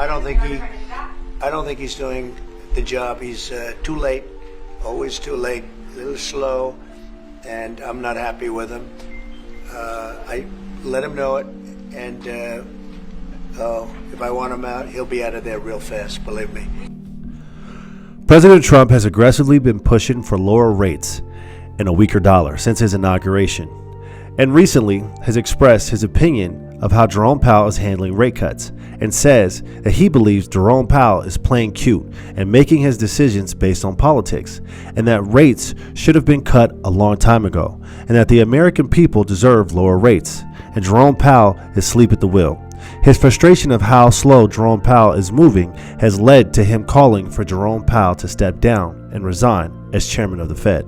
I don't think he's doing the job. He's too late, always too late, a little slow, and I'm not happy with him. I let him know it, and if I want him out, he'll be out of there real fast, believe me. President Trump has aggressively been pushing for lower rates and a weaker dollar since his inauguration, and recently has expressed his opinion of how Jerome Powell is handling rate cuts, and says that he believes Jerome Powell is playing cute and making his decisions based on politics, and that rates should have been cut a long time ago, and that the American people deserve lower rates, and Jerome Powell is asleep at the wheel. His frustration of how slow Jerome Powell is moving has led to him calling for Jerome Powell to step down and resign as chairman of the Fed.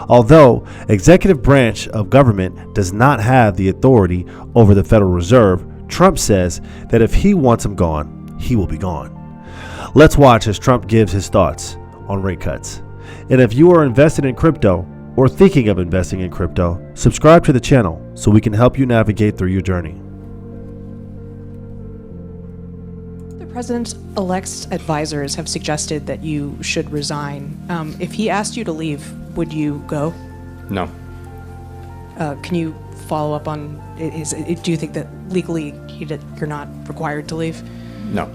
Although executive branch of government does not have the authority over the Federal Reserve, Trump says that if he wants him gone, he will be gone. Let's watch as Trump gives his thoughts on rate cuts. And if you are invested in crypto or thinking of investing in crypto, subscribe to the channel so we can help you navigate through your journey. The president-elect's advisors have suggested that you should resign. If he asked you to leave, would you go? No. Can you follow up on, do you think that legally you're not required to leave? No.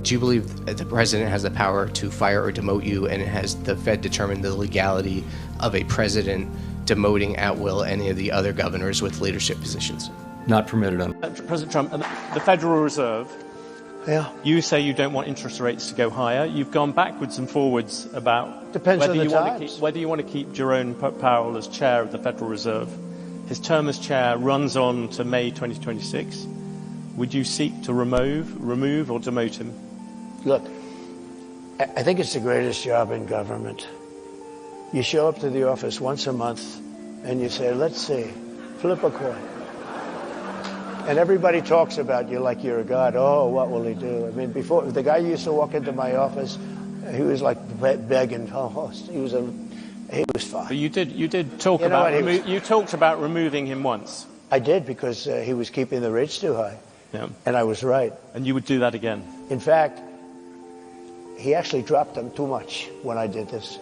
Do you believe that the president has the power to fire or demote you, and has the Fed determined the legality of a president demoting at will any of the other governors with leadership positions? Not permitted on. President Trump, the Federal Reserve, Yeah. you say you don't want interest rates to go higher. You've gone backwards and forwards about Depends whether on the you want to times. keep, whether you want to keep Jerome Powell as chair of the Federal Reserve. His term as chair runs on to May 2026. Would you seek to remove or demote him? Look, I think it's the greatest job in government. You show up to the office once a month and you say, let's see, flip a coin. And everybody talks about you like you're a god. Oh, what will he do? I mean, before, the guy used to walk into my office, he was like begging. Oh, he was fine. But you did talk You know about what, you talked about removing him once. I did, because he was keeping the rates too high. Yeah. And I was right. And you would do that again. In fact, he actually dropped them too much when I did this.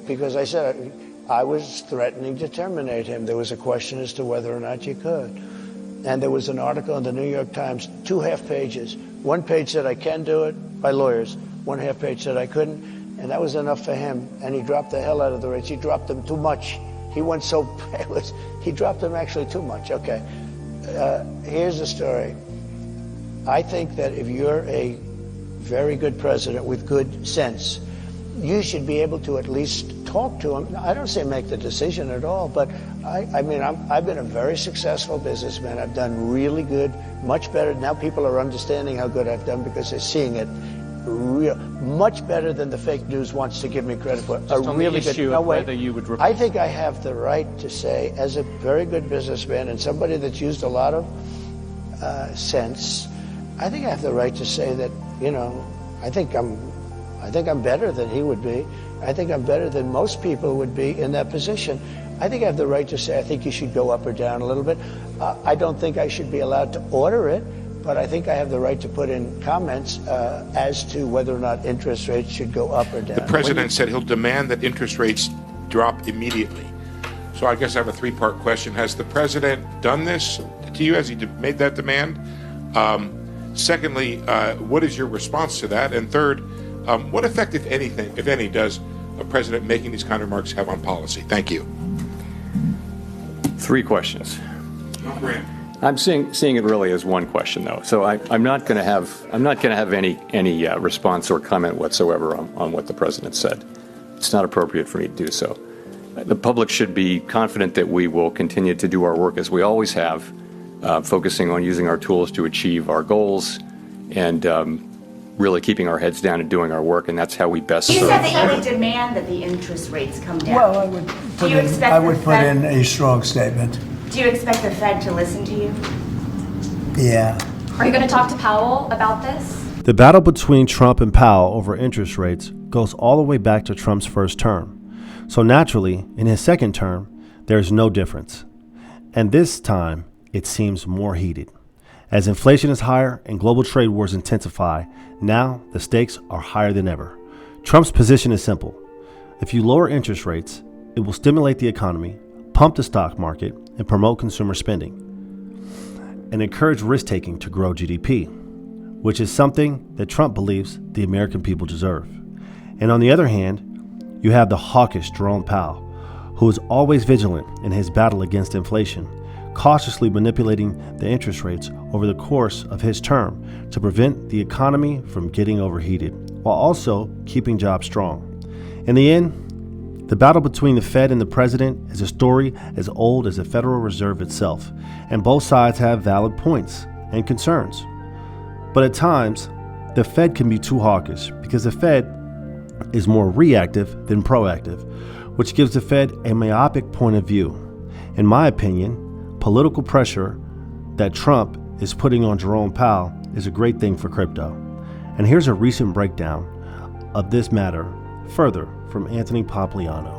Because I said I was threatening to terminate him. There was a question as to whether or not you could. And there was an article in the New York Times, 2 half pages. One page said I can do it by lawyers. 1 half page said I couldn't. And that was enough for him. And he dropped the hell out of the rates. He dropped them too much. He went so, he dropped them actually too much. Okay. Here's the story. I think that if you're a very good president with good sense, you should be able to at least talk to him. I don't say make the decision at all, but I mean, I've been a very successful businessman. I've done really good, much better. Now people are understanding how good I've done because they're seeing it much better than the fake news wants to give me credit for. Just on really the issue good, of whether you would I think I have the right to say, as a very good businessman and somebody that's used a lot of sense, I think I have the right to say that, you know, I think I'm better than he would be. I think I'm better than most people would be in that position. I think I have the right to say I think you should go up or down a little bit. I don't think I should be allowed to order it, but I think I have the right to put in comments as to whether or not interest rates should go up or down. The president said he'll demand that interest rates drop immediately. So I guess I have a 3-part question. Has the president done this to you? Has he made that demand? Secondly, what is your response to that? And third, what effect, if anything, if any, does a president making these kind of remarks have on policy? Thank you. 3 questions. Grant. I'm seeing it really as one question, though. So I'm not going to have any response or comment whatsoever on what the president said. It's not appropriate for me to do so. The public should be confident that we will continue to do our work as we always have, focusing on using our tools to achieve our goals and really keeping our heads down and doing our work, and that's how we best serve. You said that you would demand that the interest rates come down. Well, I would put in a strong statement. Do you expect the Fed to listen to you? Yeah. Are you going to talk to Powell about this? The battle between Trump and Powell over interest rates goes all the way back to Trump's first term. So naturally, in his second term, there's no difference. And this time, it seems more heated. As inflation is higher and global trade wars intensify, now the stakes are higher than ever. Trump's position is simple. If you lower interest rates, it will stimulate the economy, pump the stock market, and promote consumer spending, and encourage risk-taking to grow GDP, which is something that Trump believes the American people deserve. And on the other hand, you have the hawkish Jerome Powell, who is always vigilant in his battle against inflation, cautiously manipulating the interest rates over the course of his term to prevent the economy from getting overheated, while also keeping jobs strong. In the end, the battle between the Fed and the president is a story as old as the Federal Reserve itself, and both sides have valid points and concerns. But at times, the Fed can be too hawkish because the Fed is more reactive than proactive, which gives the Fed a myopic point of view. In my opinion, political pressure that Trump is putting on Jerome Powell is a great thing for crypto. And here's a recent breakdown of this matter further from Anthony Popliano.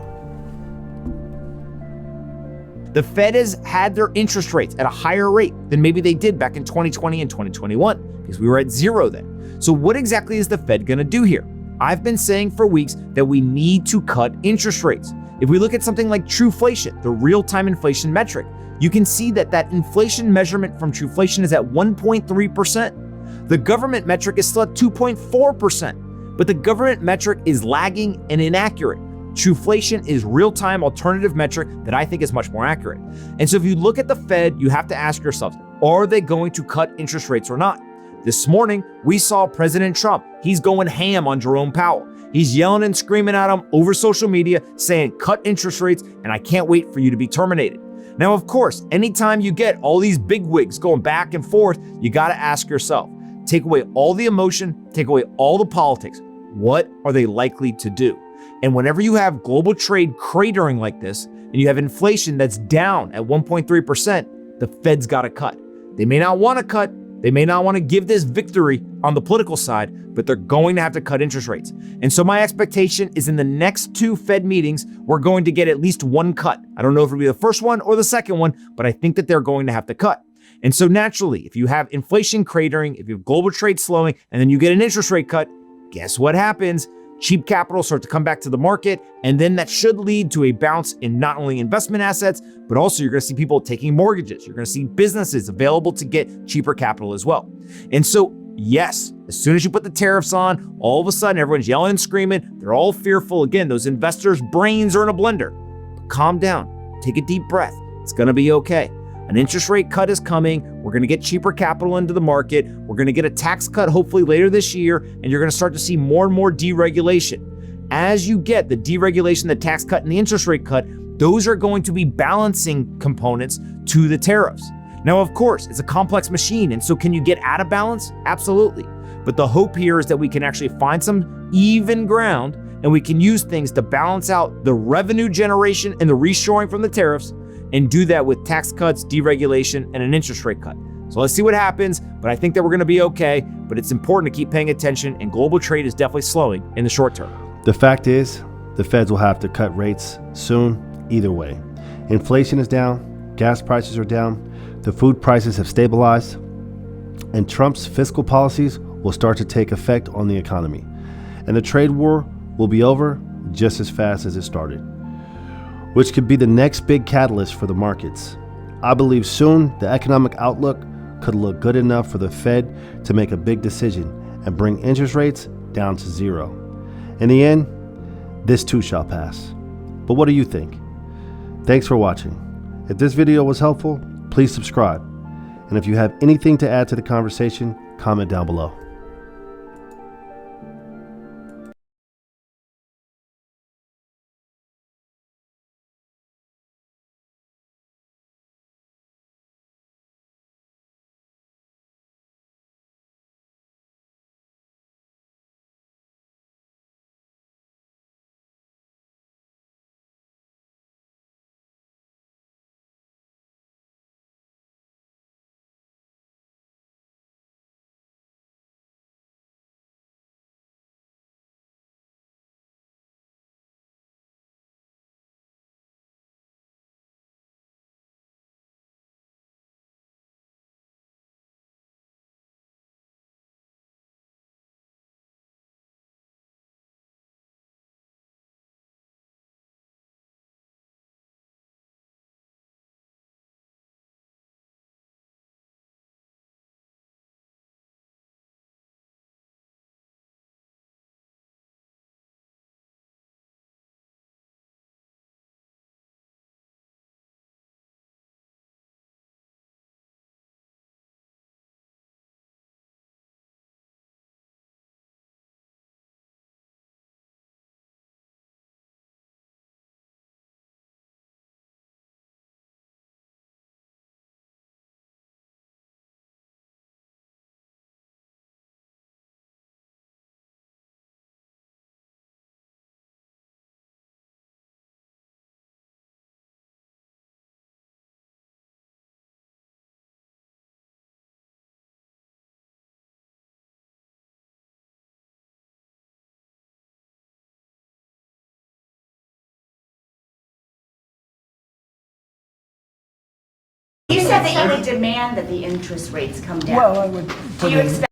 The Fed has had their interest rates at a higher rate than maybe they did back in 2020 and 2021 because we were at zero then. So what exactly is the Fed going to do here? I've been saying for weeks that we need to cut interest rates. If we look at something like Trueflation, the real-time inflation metric, you can see that inflation measurement from Trueflation is at 1.3%. The government metric is still at 2.4%, but the government metric is lagging and inaccurate. Trueflation is real-time alternative metric that I think is much more accurate. And so if you look at the Fed, you have to ask yourself, are they going to cut interest rates or not? This morning, we saw President Trump. He's going ham on Jerome Powell. He's yelling and screaming at him over social media, saying, cut interest rates, and I can't wait for you to be terminated. Now, of course, anytime you get all these bigwigs going back and forth, you got to ask yourself, take away all the emotion, take away all the politics. What are they likely to do? And whenever you have global trade cratering like this, and you have inflation that's down at 1.3%, the Fed's got to cut. They may not want to cut. They may not want to give this victory on the political side, but they're going to have to cut interest rates. And so my expectation is in the next two Fed meetings, we're going to get at least one cut. I don't know if it'll be the first one or the second one, but I think that they're going to have to cut. And so naturally, if you have inflation cratering, if you have global trade slowing, and then you get an interest rate cut, guess what happens? Cheap capital starts to come back to the market, and then that should lead to a bounce in not only investment assets, but also you're going to see people taking mortgages. You're going to see businesses available to get cheaper capital as well. And so, yes, as soon as you put the tariffs on, all of a sudden everyone's yelling and screaming. They're all fearful. Again, those investors' brains are in a blender. But calm down. Take a deep breath. It's going to be okay. An interest rate cut is coming. We're going to get cheaper capital into the market. We're going to get a tax cut hopefully later this year, and you're going to start to see more and more deregulation. As you get the deregulation, the tax cut, and the interest rate cut, those are going to be balancing components to the tariffs. Now, of course, it's a complex machine, and so can you get out of balance? Absolutely. But the hope here is that we can actually find some even ground, and we can use things to balance out the revenue generation and the reshoring from the tariffs, and do that with tax cuts, deregulation, and an interest rate cut. So let's see what happens, but I think that we're going to be okay, but it's important to keep paying attention, and global trade is definitely slowing in the short term. The fact is, the Feds will have to cut rates soon, either way. Inflation is down, gas prices are down, the food prices have stabilized, and Trump's fiscal policies will start to take effect on the economy. And the trade war will be over just as fast as it started, which could be the next big catalyst for the markets. I believe soon the economic outlook could look good enough for the Fed to make a big decision and bring interest rates down to zero. In the end, this too shall pass. But what do you think? Thanks for watching. If this video was helpful, please subscribe. And if you have anything to add to the conversation, comment down below. You said that you would demand that the interest rates come down. Well, I would Do put you in. expect